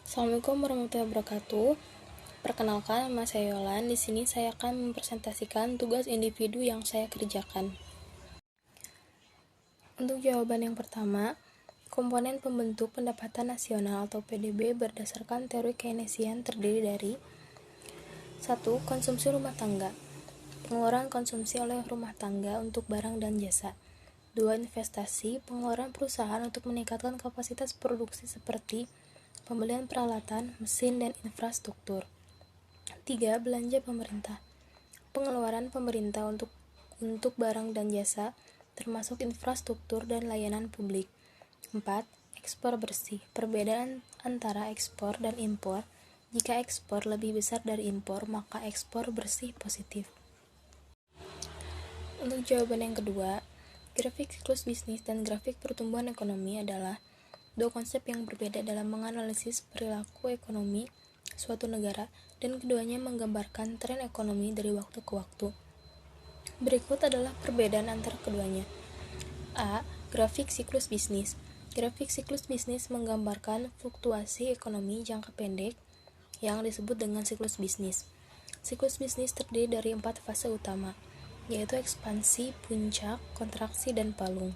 Assalamualaikum warahmatullahi wabarakatuh. Perkenalkan, nama saya Yolan. Di sini saya akan mempresentasikan tugas individu yang saya kerjakan. Untuk jawaban yang pertama, komponen pembentuk pendapatan nasional atau PDB berdasarkan teori Keynesian terdiri dari 1. Konsumsi rumah tangga. Pengeluaran konsumsi oleh rumah tangga untuk barang dan jasa. 2. Investasi. Pengeluaran perusahaan untuk meningkatkan kapasitas produksi seperti pembelian peralatan, mesin, dan infrastruktur. 3. Belanja pemerintah. Pengeluaran pemerintah untuk barang dan jasa, termasuk infrastruktur dan layanan publik. 4. Ekspor bersih. Perbedaan antara ekspor dan impor. Jika ekspor lebih besar dari impor, maka ekspor bersih positif. Untuk jawaban yang kedua, grafik siklus bisnis dan grafik pertumbuhan ekonomi adalah dua konsep yang berbeda dalam menganalisis perilaku ekonomi suatu negara, dan keduanya menggambarkan tren ekonomi dari waktu ke waktu. Berikut adalah perbedaan antara keduanya. A. Grafik siklus bisnis. Grafik siklus bisnis menggambarkan fluktuasi ekonomi jangka pendek yang disebut dengan siklus bisnis. Siklus bisnis terdiri dari 4 fase utama, yaitu ekspansi, puncak, kontraksi, dan palung.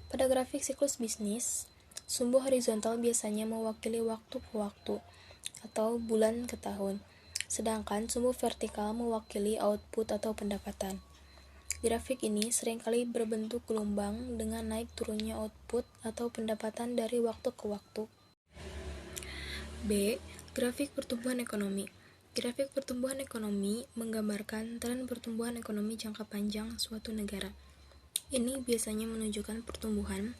Pada grafik siklus bisnis, sumbu horizontal biasanya mewakili waktu ke waktu atau bulan ke tahun, sedangkan sumbu vertikal mewakili output atau pendapatan. Grafik ini seringkali berbentuk gelombang dengan naik turunnya output atau pendapatan dari waktu ke waktu. B. Grafik pertumbuhan ekonomi. Grafik pertumbuhan ekonomi menggambarkan tren pertumbuhan ekonomi jangka panjang suatu negara. Ini biasanya menunjukkan pertumbuhan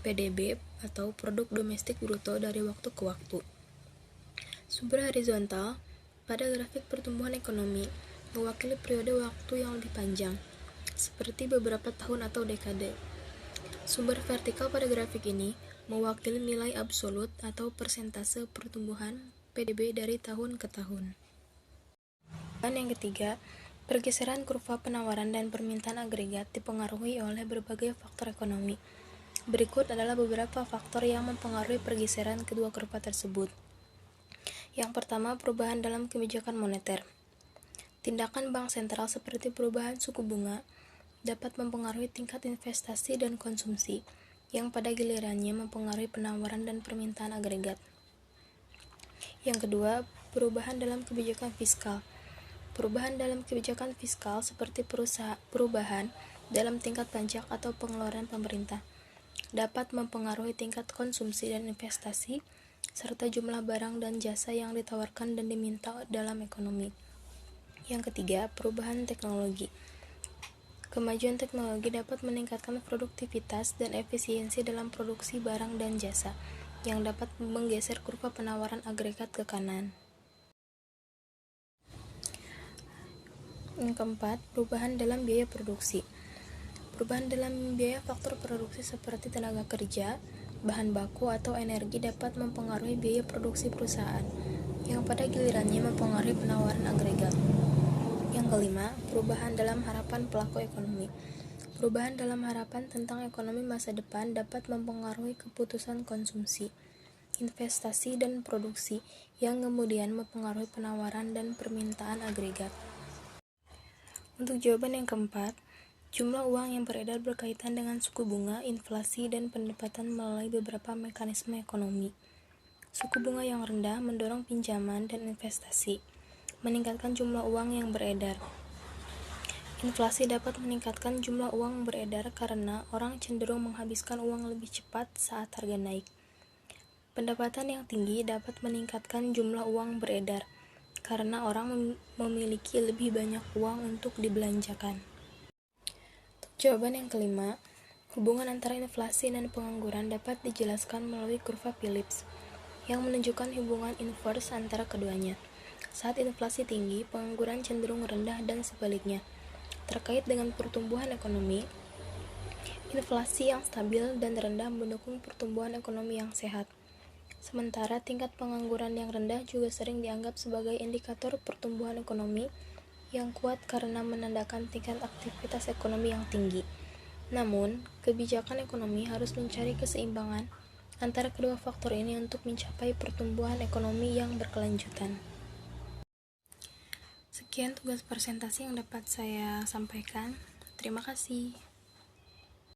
PDB atau produk domestik bruto dari waktu ke waktu. Sumber horizontal pada grafik pertumbuhan ekonomi mewakili periode waktu yang lebih panjang, seperti beberapa tahun atau dekade. Sumber vertikal pada grafik ini mewakili nilai absolut atau persentase pertumbuhan PDB dari tahun ke tahun. Dan yang ketiga, pergeseran kurva penawaran dan permintaan agregat dipengaruhi oleh berbagai faktor ekonomi. Berikut adalah beberapa faktor yang mempengaruhi pergeseran kedua kurva tersebut. Yang pertama, perubahan dalam kebijakan moneter. Tindakan bank sentral seperti perubahan suku bunga dapat mempengaruhi tingkat investasi dan konsumsi, yang pada gilirannya mempengaruhi penawaran dan permintaan agregat. Yang kedua, perubahan dalam kebijakan fiskal. Perubahan dalam kebijakan fiskal seperti perubahan dalam tingkat pajak atau pengeluaran pemerintah dapat mempengaruhi tingkat konsumsi dan investasi, serta jumlah barang dan jasa yang ditawarkan dan diminta dalam ekonomi. Yang ketiga, perubahan teknologi. Kemajuan teknologi dapat meningkatkan produktivitas dan efisiensi dalam produksi barang dan jasa, yang dapat menggeser kurva penawaran agregat ke kanan. Yang keempat, perubahan dalam biaya produksi. Perubahan dalam biaya faktor produksi seperti tenaga kerja, bahan baku, atau energi dapat mempengaruhi biaya produksi perusahaan, yang pada gilirannya mempengaruhi penawaran agregat. Yang kelima, perubahan dalam harapan pelaku ekonomi. Perubahan dalam harapan tentang ekonomi masa depan dapat mempengaruhi keputusan konsumsi, investasi, dan produksi, yang kemudian mempengaruhi penawaran dan permintaan agregat. Untuk jawaban yang keempat, jumlah uang yang beredar berkaitan dengan suku bunga, inflasi, dan pendapatan melalui beberapa mekanisme ekonomi. Suku bunga yang rendah mendorong pinjaman dan investasi, meningkatkan jumlah uang yang beredar. Inflasi dapat meningkatkan jumlah uang beredar karena orang cenderung menghabiskan uang lebih cepat saat harga naik. Pendapatan yang tinggi dapat meningkatkan jumlah uang beredar karena orang memiliki lebih banyak uang untuk dibelanjakan. Jawaban yang kelima, hubungan antara inflasi dan pengangguran dapat dijelaskan melalui kurva Phillips, yang menunjukkan hubungan inverse antara keduanya. Saat inflasi tinggi, pengangguran cenderung rendah dan sebaliknya. Terkait dengan pertumbuhan ekonomi, inflasi yang stabil dan rendah mendukung pertumbuhan ekonomi yang sehat. Sementara tingkat pengangguran yang rendah juga sering dianggap sebagai indikator pertumbuhan ekonomi yang kuat karena menandakan tingkat aktivitas ekonomi yang tinggi. Namun, kebijakan ekonomi harus mencari keseimbangan antara kedua faktor ini untuk mencapai pertumbuhan ekonomi yang berkelanjutan. Sekian tugas presentasi yang dapat saya sampaikan. Terima kasih.